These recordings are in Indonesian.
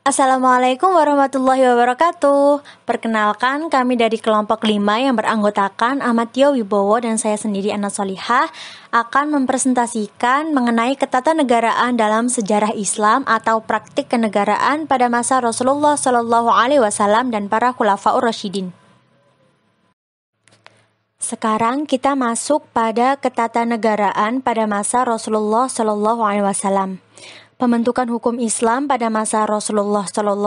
Assalamualaikum warahmatullahi wabarakatuh. Perkenalkan, kami dari kelompok 5 yang beranggotakan Ahmad Tio Wibowo dan saya sendiri Ana Solihah akan mempresentasikan mengenai ketatanegaraan dalam sejarah Islam atau praktik kenegaraan pada masa Rasulullah SAW dan para khulafaur rasyidin. Sekarang kita masuk pada ketatanegaraan pada masa Rasulullah SAW. Pembentukan hukum Islam pada masa Rasulullah SAW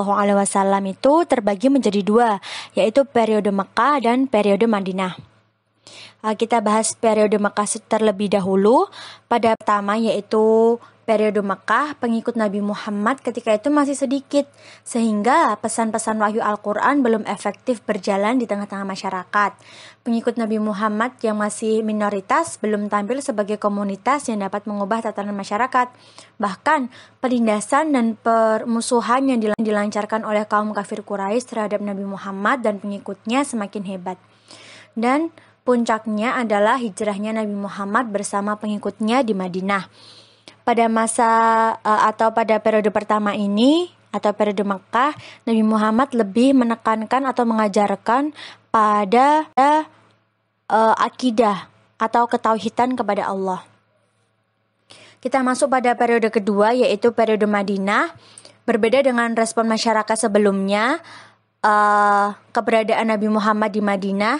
itu terbagi menjadi dua, yaitu periode Mekah dan periode Madinah. Kita bahas periode Mekah terlebih dahulu. Pada pertama yaitu periode Mekah, pengikut Nabi Muhammad ketika itu masih sedikit, sehingga pesan-pesan wahyu Al-Quran belum efektif berjalan di tengah-tengah masyarakat. Pengikut Nabi Muhammad yang masih minoritas belum tampil sebagai komunitas yang dapat mengubah tatanan masyarakat. Bahkan, penindasan dan permusuhan yang dilancarkan oleh kaum kafir Quraisy terhadap Nabi Muhammad dan pengikutnya semakin hebat. Dan puncaknya adalah hijrahnya Nabi Muhammad bersama pengikutnya di Madinah. Pada masa atau pada periode pertama ini atau periode Makkah, Nabi Muhammad lebih menekankan atau mengajarkan pada akidah atau ketauhidan kepada Allah. Kita masuk pada periode kedua yaitu periode Madinah. Berbeda dengan respon masyarakat sebelumnya, keberadaan Nabi Muhammad di Madinah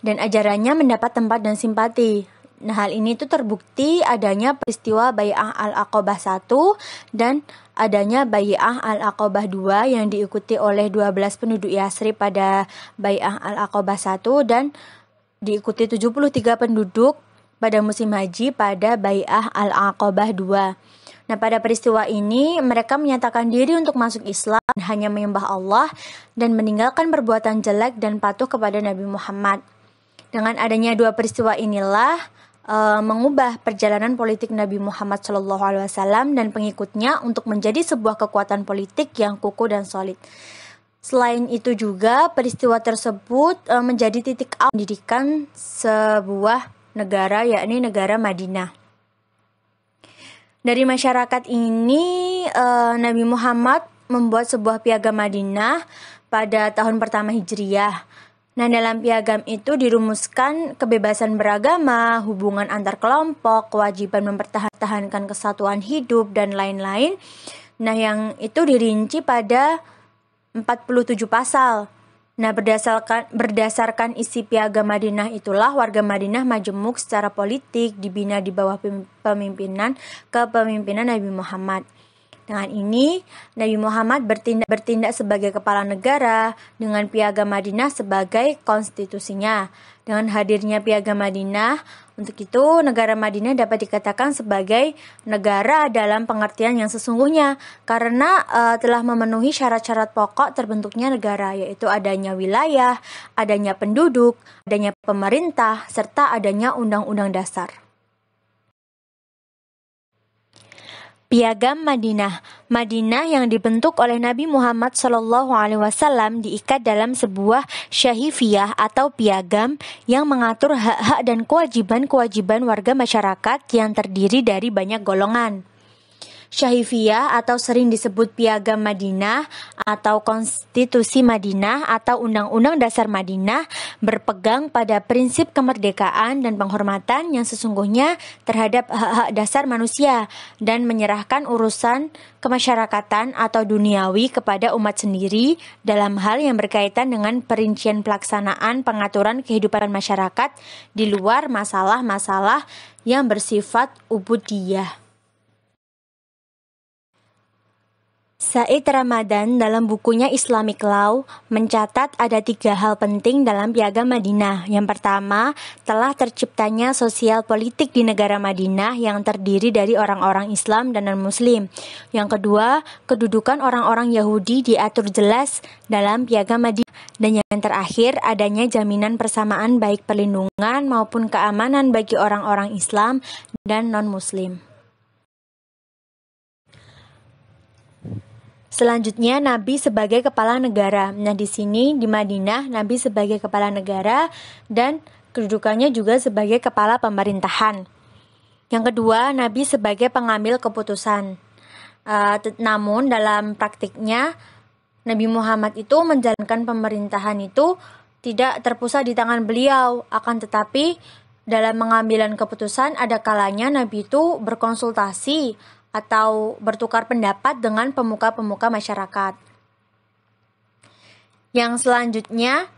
dan ajarannya mendapat tempat dan simpati. Nah, hal ini tuh terbukti adanya peristiwa Bai'ah Al-Aqabah 1 dan adanya Bai'ah Al-Aqabah 2 yang diikuti oleh 12 penduduk Yasrib pada Bai'ah Al-Aqabah 1 dan diikuti 73 penduduk pada musim haji pada Bai'ah Al-Aqabah 2. Nah, pada peristiwa ini mereka menyatakan diri untuk masuk Islam, hanya menyembah Allah dan meninggalkan perbuatan jelek dan patuh kepada Nabi Muhammad. Dengan adanya dua peristiwa inilah mengubah perjalanan politik Nabi Muhammad SAW dan pengikutnya untuk menjadi sebuah kekuatan politik yang kukuh dan solid. Selain itu juga peristiwa tersebut menjadi titik awal pendidikan sebuah negara, yakni negara Madinah. Dari masyarakat ini Nabi Muhammad membuat sebuah piagam Madinah pada tahun pertama Hijriyah. Nah, dalam piagam itu dirumuskan kebebasan beragama, hubungan antar kelompok, kewajiban mempertahankan kesatuan hidup, dan lain-lain. Nah, yang itu dirinci pada 47 pasal. Nah, berdasarkan isi piagam Madinah itulah warga Madinah majemuk secara politik, dibina di bawah kepemimpinan Nabi Muhammad. Dengan ini, Nabi Muhammad bertindak sebagai kepala negara dengan piagam Madinah sebagai konstitusinya. Dengan hadirnya piagam Madinah, untuk itu negara Madinah dapat dikatakan sebagai negara dalam pengertian yang sesungguhnya karena telah memenuhi syarat-syarat pokok terbentuknya negara, yaitu adanya wilayah, adanya penduduk, adanya pemerintah, serta adanya undang-undang dasar. Piagam Madinah. Madinah yang dibentuk oleh Nabi Muhammad SAW diikat dalam sebuah syahifiyah atau piagam yang mengatur hak-hak dan kewajiban-kewajiban warga masyarakat yang terdiri dari banyak golongan. Syahifiyah atau sering disebut Piagam Madinah atau Konstitusi Madinah atau Undang-Undang Dasar Madinah berpegang pada prinsip kemerdekaan dan penghormatan yang sesungguhnya terhadap hak-hak dasar manusia dan menyerahkan urusan kemasyarakatan atau duniawi kepada umat sendiri dalam hal yang berkaitan dengan perincian pelaksanaan pengaturan kehidupan masyarakat di luar masalah-masalah yang bersifat ubudiyah. Said Ramadan dalam bukunya Islamic Law mencatat ada 3 hal penting dalam Piagam Madinah. Yang pertama, telah terciptanya sosial politik di negara Madinah yang terdiri dari orang-orang Islam dan non-Muslim. Yang kedua, kedudukan orang-orang Yahudi diatur jelas dalam Piagam Madinah. Dan yang terakhir, adanya jaminan persamaan baik perlindungan maupun keamanan bagi orang-orang Islam dan non-Muslim. Selanjutnya, Nabi sebagai kepala negara. Nah, di sini di Madinah, Nabi sebagai kepala negara dan kedudukannya juga sebagai kepala pemerintahan. Yang kedua, Nabi sebagai pengambil keputusan. Namun dalam praktiknya Nabi Muhammad itu menjalankan pemerintahan itu tidak terpusat di tangan beliau, akan tetapi dalam pengambilan keputusan ada kalanya Nabi itu berkonsultasi atau bertukar pendapat dengan pemuka-pemuka masyarakat. Yang selanjutnya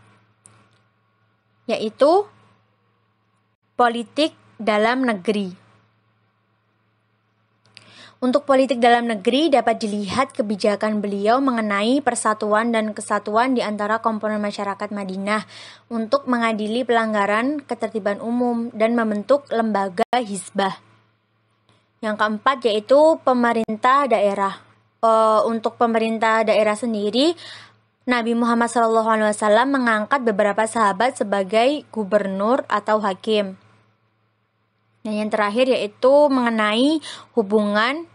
yaitu politik dalam negeri. Untuk politik dalam negeri dapat dilihat kebijakan beliau mengenai persatuan dan kesatuan di antara komponen masyarakat Madinah untuk mengadili pelanggaran ketertiban umum dan membentuk lembaga hizbah. Yang keempat yaitu pemerintah daerah. Untuk pemerintah daerah sendiri, Nabi Muhammad SAW mengangkat beberapa sahabat sebagai gubernur atau hakim. Dan yang terakhir yaitu mengenai hubungan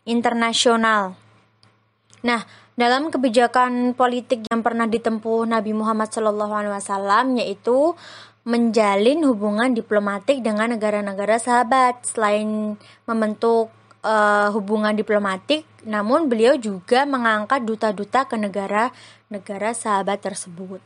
internasional. Nah, dalam kebijakan politik yang pernah ditempuh Nabi Muhammad SAW yaitu menjalin hubungan diplomatik dengan negara-negara sahabat. Selain membentuk hubungan diplomatik, namun beliau juga mengangkat duta-duta ke negara-negara sahabat tersebut.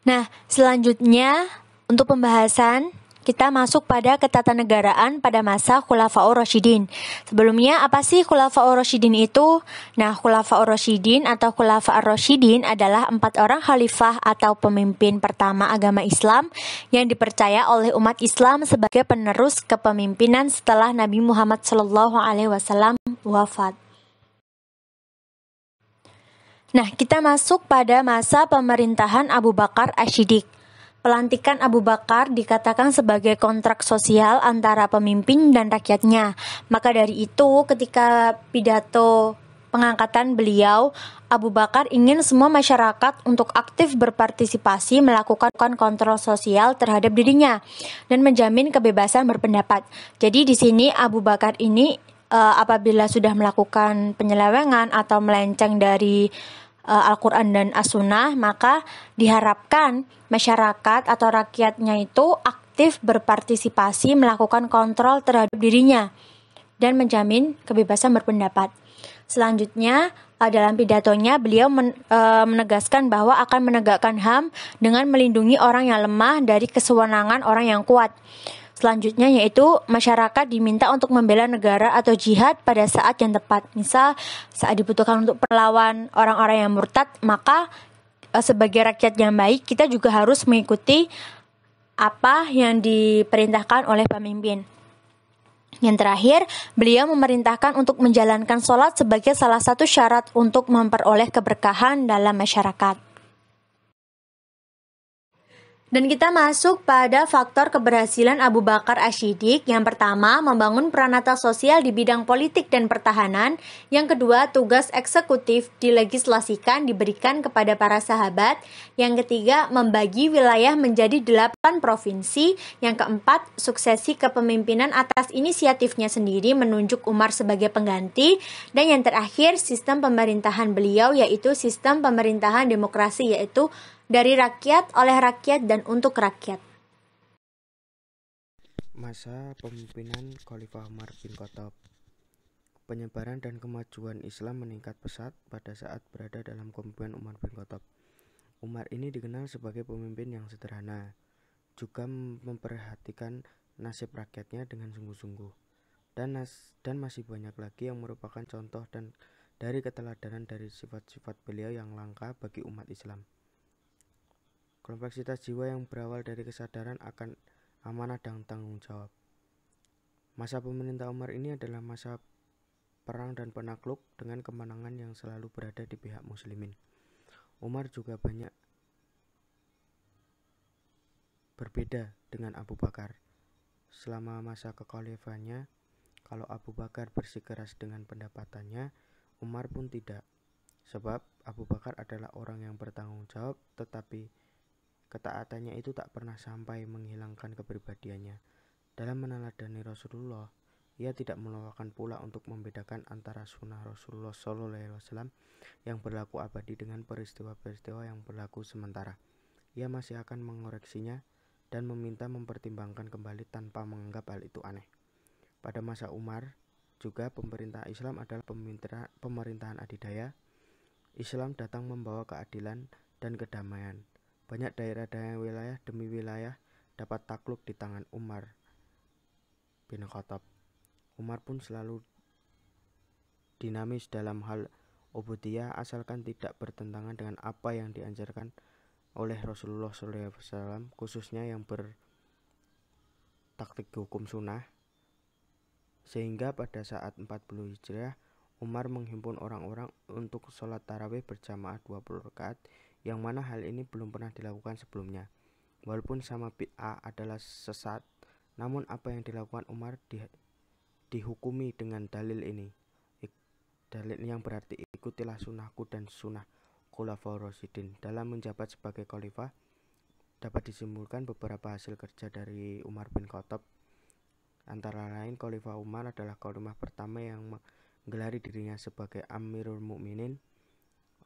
Nah, selanjutnya untuk pembahasan kita masuk pada ketatanegaraan pada masa Khulafaur Rasyidin. Sebelumnya, apa sih Khulafaur Rasyidin itu? Nah, Khulafaur Rasyidin atau Khulafa ar-Rasyidin adalah 4 orang khalifah atau pemimpin pertama agama Islam yang dipercaya oleh umat Islam sebagai penerus kepemimpinan setelah Nabi Muhammad SAW wafat. Nah, kita masuk pada masa pemerintahan Abu Bakar Asy-Syiddiq. Pelantikan Abu Bakar dikatakan sebagai kontrak sosial antara pemimpin dan rakyatnya. Maka dari itu, ketika pidato pengangkatan beliau, Abu Bakar ingin semua masyarakat untuk aktif berpartisipasi melakukan kontrol sosial terhadap dirinya dan menjamin kebebasan berpendapat. Jadi di sini Abu Bakar ini apabila sudah melakukan penyelewengan atau melenceng dari Al-Quran dan As-Sunnah, maka diharapkan masyarakat atau rakyatnya itu aktif berpartisipasi melakukan kontrol terhadap dirinya dan menjamin kebebasan berpendapat. Selanjutnya, dalam pidatonya beliau menegaskan bahwa akan menegakkan HAM dengan melindungi orang yang lemah dari kesewenangan orang yang kuat. Selanjutnya yaitu masyarakat diminta untuk membela negara atau jihad pada saat yang tepat. Misal saat dibutuhkan untuk melawan orang-orang yang murtad, maka sebagai rakyat yang baik kita juga harus mengikuti apa yang diperintahkan oleh pemimpin. Yang terakhir, beliau memerintahkan untuk menjalankan sholat sebagai salah satu syarat untuk memperoleh keberkahan dalam masyarakat. Dan kita masuk pada faktor keberhasilan Abu Bakar Asy-Syiddiq. Yang pertama, membangun peranata sosial di bidang politik dan pertahanan. Yang kedua, tugas eksekutif dilegislasikan diberikan kepada para sahabat. Yang ketiga, membagi wilayah menjadi 8 provinsi. Yang keempat, suksesi kepemimpinan atas inisiatifnya sendiri menunjuk Umar sebagai pengganti. Dan yang terakhir, sistem pemerintahan beliau yaitu sistem pemerintahan demokrasi, yaitu dari rakyat, oleh rakyat, dan untuk rakyat. Masa pemimpinan Khalifah Umar bin Khattab. Penyebaran dan kemajuan Islam meningkat pesat pada saat berada dalam kepemimpinan Umar bin Khattab. Umar ini dikenal sebagai pemimpin yang sederhana, juga memperhatikan nasib rakyatnya dengan sungguh-sungguh. Dan masih banyak lagi yang merupakan contoh dan dari keteladanan dari sifat-sifat beliau yang langka bagi umat Islam. Kompleksitas jiwa yang berawal dari kesadaran akan amanah dan tanggung jawab. Masa pemerintah Umar ini adalah masa perang dan penakluk dengan kemenangan yang selalu berada di pihak muslimin. Umar juga banyak berbeda dengan Abu Bakar. Selama masa kekhalifahannya, kalau Abu Bakar bersikeras dengan pendapatannya, Umar pun tidak. Sebab Abu Bakar adalah orang yang bertanggung jawab, tetapi ketaatannya itu tak pernah sampai menghilangkan kepribadiannya. Dalam meneladani Rasulullah, ia tidak melupakan pula untuk membedakan antara sunnah Rasulullah SAW yang berlaku abadi dengan peristiwa-peristiwa yang berlaku sementara. Ia masih akan mengoreksinya dan meminta mempertimbangkan kembali tanpa menganggap hal itu aneh. Pada masa Umar, juga pemerintah Islam adalah pemerintahan adidaya. Islam datang membawa keadilan dan kedamaian. Banyak daerah-daerah wilayah demi wilayah dapat takluk di tangan Umar bin Khattab. Umar pun selalu dinamis dalam hal ubudiyah asalkan tidak bertentangan dengan apa yang diajarkan oleh Rasulullah SAW, khususnya yang bertaktik hukum sunnah. Sehingga pada saat 40 Hijriah, Umar menghimpun orang-orang untuk sholat tarawih berjamaah 20 rakaat, yang mana hal ini belum pernah dilakukan sebelumnya. Walaupun sama bid'ah adalah sesat, namun apa yang dilakukan Umar dihukumi dengan dalil ini. Dalil yang berarti ikutilah sunnahku dan sunnah Khulafaur Rasyidin. Dalam menjabat sebagai khalifah, dapat disimpulkan beberapa hasil kerja dari Umar bin Khattab. Antara lain, Khalifah Umar adalah khalifah pertama yang menggelari dirinya sebagai Amirul Mukminin,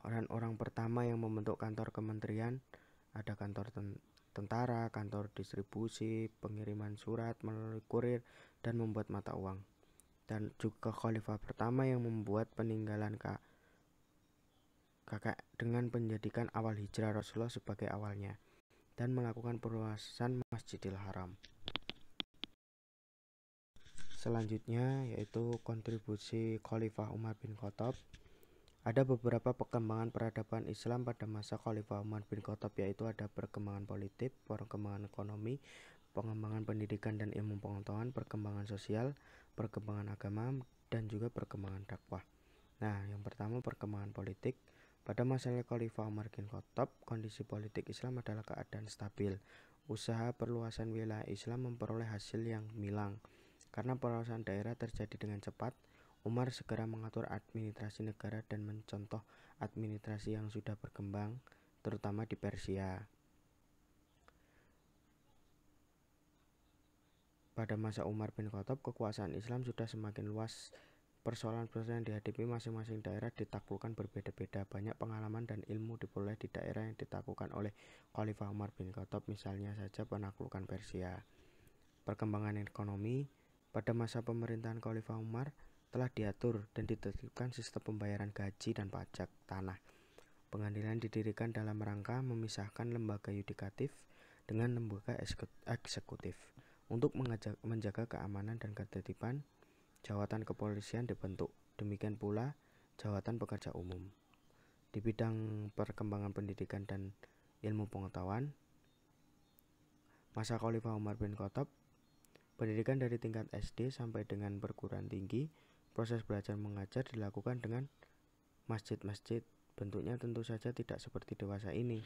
dan orang pertama yang membentuk kantor kementerian. Ada kantor tentara, kantor distribusi, pengiriman surat melalui kurir, dan membuat mata uang. Dan juga khalifah pertama yang membuat peninggalan kakek dengan menjadikan awal hijrah Rasulullah sebagai awalnya, dan melakukan perluasan Masjidil Haram. Selanjutnya yaitu kontribusi Khalifah Umar bin Khattab. Ada beberapa perkembangan peradaban Islam pada masa Khalifah Umar bin Khattab, yaitu ada perkembangan politik, perkembangan ekonomi, pengembangan pendidikan dan ilmu pengetahuan, perkembangan sosial, perkembangan agama, dan juga perkembangan dakwah. Nah, yang pertama perkembangan politik. Pada masa Khalifah Umar bin Khattab, kondisi politik Islam adalah keadaan stabil. Usaha perluasan wilayah Islam memperoleh hasil yang gemilang. Karena perluasan daerah terjadi dengan cepat, Umar segera mengatur administrasi negara dan mencontoh administrasi yang sudah berkembang, terutama di Persia. Pada masa Umar bin Khattab, kekuasaan Islam sudah semakin luas. Persoalan-persoalan yang dihadapi masing-masing daerah ditaklukkan berbeda-beda. Banyak pengalaman dan ilmu diperoleh di daerah yang ditaklukkan oleh Khalifah Umar bin Khattab, misalnya saja penaklukan Persia. Perkembangan ekonomi. Pada masa pemerintahan Khalifah Umar telah diatur dan ditertibkan sistem pembayaran gaji dan pajak tanah. Pengadilan didirikan dalam rangka memisahkan lembaga yudikatif dengan lembaga eksekutif. Untuk menjaga keamanan dan ketertiban, jawatan kepolisian dibentuk. Demikian pula jawatan pekerja umum. Di bidang perkembangan pendidikan dan ilmu pengetahuan, masa Khalifah Umar bin Khattab, pendidikan dari tingkat SD sampai dengan perguruan tinggi, proses belajar mengajar dilakukan dengan masjid-masjid. Bentuknya tentu saja tidak seperti dewasa ini.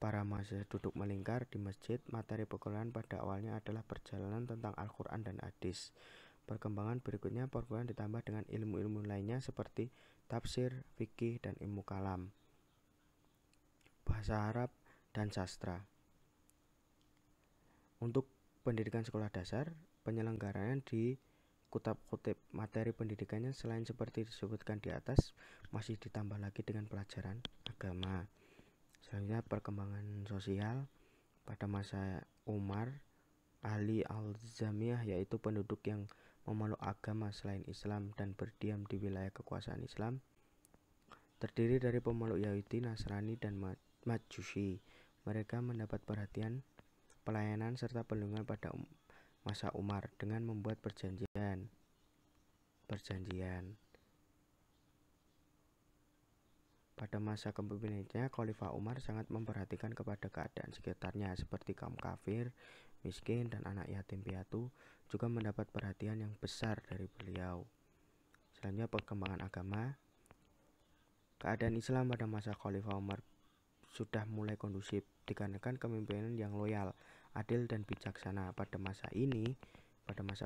Para mahasiswa duduk melingkar di masjid. Materi perkuliahan pada awalnya adalah perjalanan tentang Al-Quran dan hadis. Perkembangan berikutnya, perkuliahan ditambah dengan ilmu-ilmu lainnya seperti tafsir, fikih, dan ilmu kalam, bahasa Arab, dan sastra. Untuk pendidikan sekolah dasar, penyelenggaraan di Kutab-Kutib. Materi pendidikannya selain seperti disebutkan di atas, masih ditambah lagi dengan pelajaran agama. Selanjutnya perkembangan sosial. Pada masa Umar, ahli al-Zamiyah, yaitu penduduk yang memeluk agama selain Islam dan berdiam di wilayah kekuasaan Islam, terdiri dari pemeluk Yahudi, Nasrani, dan Majusi. Mereka mendapat perhatian, pelayanan, serta perlindungan pada masa Umar dengan membuat perjanjian. Pada masa kepemimpinannya, Khalifah Umar sangat memperhatikan kepada keadaan sekitarnya seperti kaum kafir, miskin, dan anak yatim piatu, juga mendapat perhatian yang besar dari beliau. Selanjutnya perkembangan agama. Keadaan Islam pada masa Khalifah Umar sudah mulai kondusif dikarenakan kepemimpinan yang loyal, adil, dan bijaksana. Pada masa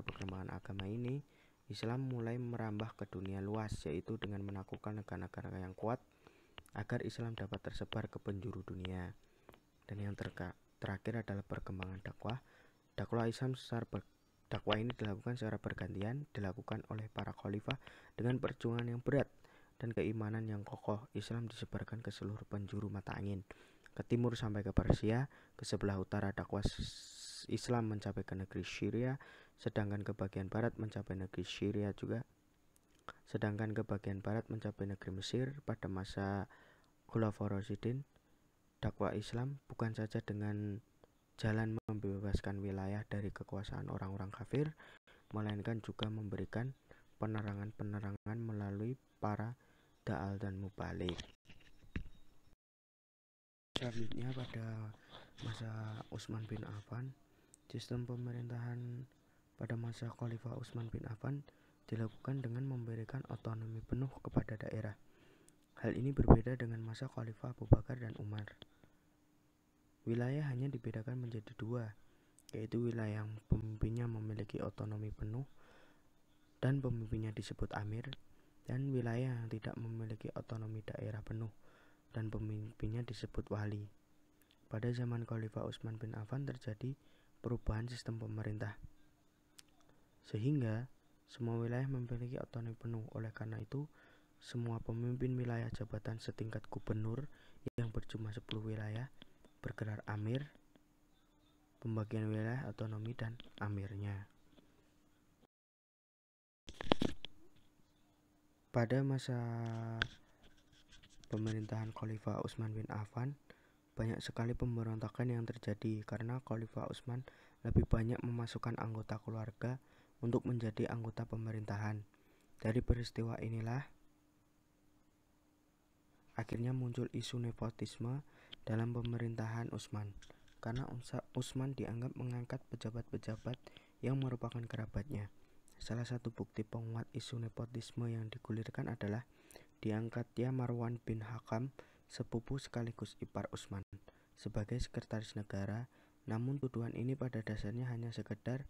perkembangan agama ini, Islam mulai merambah ke dunia luas, yaitu dengan menaklukkan negara-negara yang kuat agar Islam dapat tersebar ke penjuru dunia. Dan yang terakhir adalah perkembangan dakwah. Dakwah ini dilakukan secara bergantian, dilakukan oleh para khalifah dengan perjuangan yang berat dan keimanan yang kokoh. Islam disebarkan ke seluruh penjuru mata angin. ke timur sampai ke Persia, ke sebelah utara dakwah Islam mencapai ke negeri Syria, sedangkan ke bagian barat mencapai negeri Syria juga. Sedangkan ke bagian barat mencapai negeri Mesir. Pada masa Khulafaur Rasyidin, dakwah Islam bukan saja dengan jalan membebaskan wilayah dari kekuasaan orang-orang kafir, melainkan juga memberikan penerangan-penerangan melalui para da'al dan mubalik. Selanjutnya pada masa Utsman bin Affan, sistem pemerintahan pada masa Khalifah Utsman bin Affan dilakukan dengan memberikan otonomi penuh kepada daerah. Hal ini berbeda dengan masa Khalifah Abu Bakar dan Umar. Wilayah hanya dibedakan menjadi dua, yaitu wilayah yang pemimpinnya memiliki otonomi penuh dan pemimpinnya disebut amir, dan wilayah yang tidak memiliki otonomi daerah penuh dan pemimpinnya disebut wali. Pada zaman Khalifah Utsman bin Affan terjadi perubahan sistem pemerintah, sehingga semua wilayah memiliki otonomi penuh. Oleh karena itu, semua pemimpin wilayah jabatan setingkat gubernur yang berjumlah 10 wilayah bergelar amir, pembagian wilayah otonomi dan amirnya. Pada masa pemerintahan Khalifah Utsman bin Affan, banyak sekali pemberontakan yang terjadi karena Khalifah Utsman lebih banyak memasukkan anggota keluarga untuk menjadi anggota pemerintahan. Dari peristiwa inilah akhirnya muncul isu nepotisme dalam pemerintahan Utsman, karena Utsman dianggap mengangkat pejabat-pejabat yang merupakan kerabatnya. Salah satu bukti penguat isu nepotisme yang digulirkan adalah diangkatnya Marwan bin Hakam, sepupu sekaligus ipar Utsman, sebagai sekretaris negara. Namun tuduhan ini pada dasarnya hanya sekedar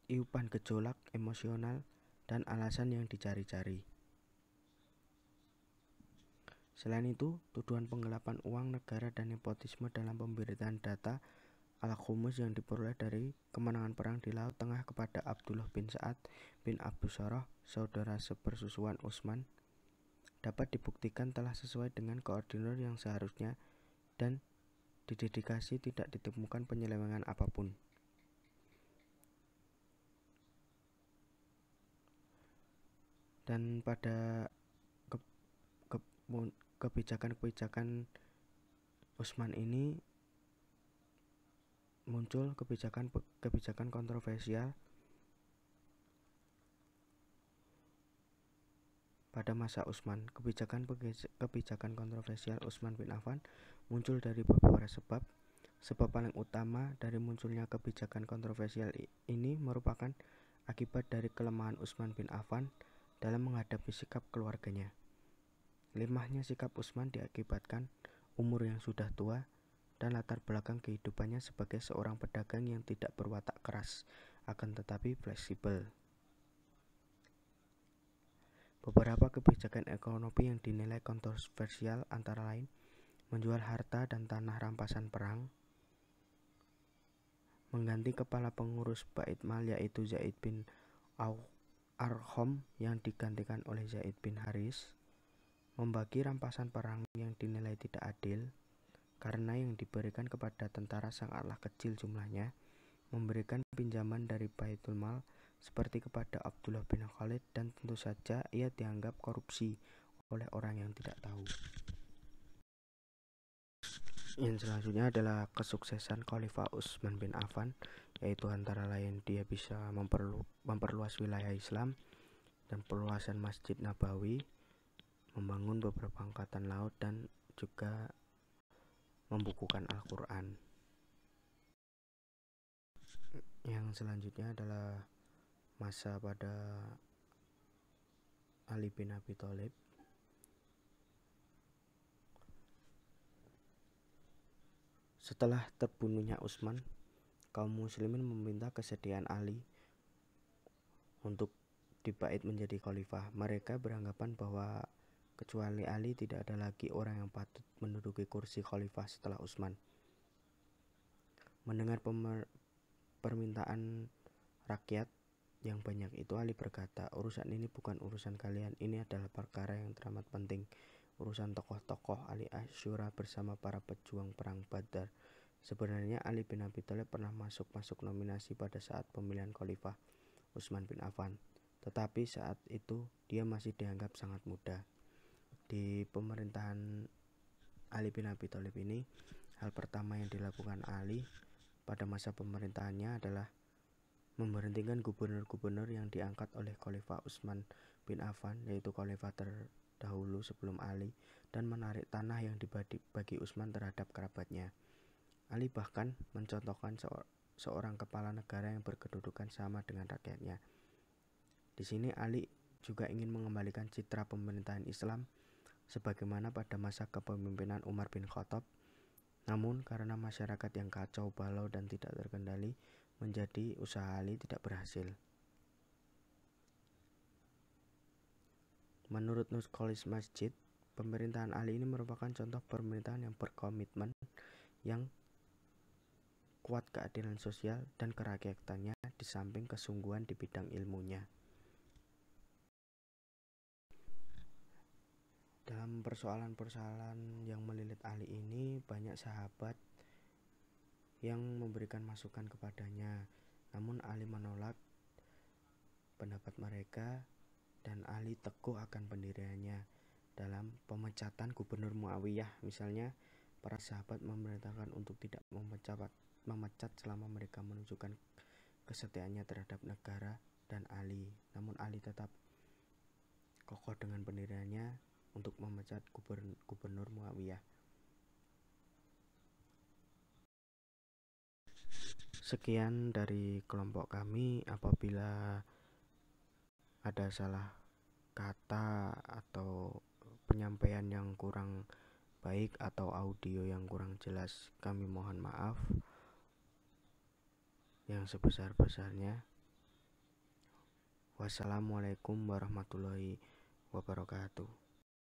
iupan gejolak emosional dan alasan yang dicari-cari. Selain itu, tuduhan penggelapan uang negara dan nepotisme dalam pemberitaan data al-khumus yang diperoleh dari kemenangan perang di Laut Tengah kepada Abdullah bin Sa'ad bin Abu Sarrah, saudara sepersusuan Utsman, dapat dibuktikan telah sesuai dengan koordinat yang seharusnya dan didedikasi, tidak ditemukan penyelewengan apapun. Dan pada kebijakan-kebijakan Utsman ini muncul kebijakan kontroversial. Pada masa Utsman, kebijakan kontroversial Utsman bin Affan muncul dari beberapa sebab. Sebab paling utama dari munculnya kebijakan kontroversial ini merupakan akibat dari kelemahan Utsman bin Affan dalam menghadapi sikap keluarganya. Lemahnya sikap Utsman diakibatkan umur yang sudah tua dan latar belakang kehidupannya sebagai seorang pedagang yang tidak berwatak keras, akan tetapi fleksibel. Beberapa kebijakan ekonomi yang dinilai kontroversial antara lain menjual harta dan tanah rampasan perang, mengganti kepala pengurus Bait Mal yaitu Zaid bin Arqam yang digantikan oleh Zaid bin Haris, membagi rampasan perang yang dinilai tidak adil karena yang diberikan kepada tentara sangatlah kecil jumlahnya, memberikan pinjaman dari Baitul Mal seperti kepada Abdullah bin Khalid, dan tentu saja ia dianggap korupsi oleh orang yang tidak tahu. Yang selanjutnya adalah kesuksesan Khalifah Utsman bin Affan, yaitu antara lain dia bisa memperluas wilayah Islam dan perluasan Masjid Nabawi, membangun beberapa angkatan laut, dan juga membukukan Al-Quran. Yang selanjutnya adalah masa pada Ali bin Abi Thalib. Setelah terbunuhnya Utsman, kaum muslimin meminta kesediaan Ali untuk dibait menjadi khalifah. Mereka beranggapan bahwa kecuali Ali tidak ada lagi orang yang patut menduduki kursi khalifah setelah Utsman. Mendengar permintaan rakyat yang banyak itu, Ali berkata, "Urusan ini bukan urusan kalian, ini adalah perkara yang teramat penting urusan tokoh-tokoh Ali Asyura bersama para pejuang perang Badar. Sebenarnya Ali bin Abi Thalib pernah masuk nominasi pada saat pemilihan Khalifah Utsman bin Affan, tetapi saat itu dia masih dianggap sangat muda. Di pemerintahan Ali bin Abi Thalib ini, hal pertama yang dilakukan Ali pada masa pemerintahannya adalah memberhentikan gubernur-gubernur yang diangkat oleh Khalifah Utsman bin Affan, yaitu khalifah terdahulu sebelum Ali, dan menarik tanah yang dibagi Utsman terhadap kerabatnya. Ali bahkan mencontohkan seorang kepala negara yang berkedudukan sama dengan rakyatnya. Di sini Ali juga ingin mengembalikan citra pemerintahan Islam sebagaimana pada masa kepemimpinan Umar bin Khattab. Namun karena masyarakat yang kacau balau dan tidak terkendali, menjadi usaha Ali tidak berhasil. Menurut Nuskolis Masjid, pemerintahan Ali ini merupakan contoh pemerintahan yang berkomitmen, yang kuat keadilan sosial dan kerakyatannya di samping kesungguhan di bidang ilmunya. Dalam persoalan-persoalan yang melilit Ali ini, banyak sahabat yang memberikan masukan kepadanya, namun Ali menolak pendapat mereka dan Ali teguh akan pendiriannya. Dalam pemecatan Gubernur Muawiyah misalnya, para sahabat memerintahkan untuk tidak memecat selama mereka menunjukkan kesetiaannya terhadap negara dan Ali. Namun Ali tetap kokoh dengan pendiriannya untuk memecat Gubernur Muawiyah. Sekian dari kelompok kami. Apabila ada salah kata atau penyampaian yang kurang baik atau audio yang kurang jelas, kami mohon maaf yang sebesar-besarnya. Wassalamualaikum warahmatullahi wabarakatuh.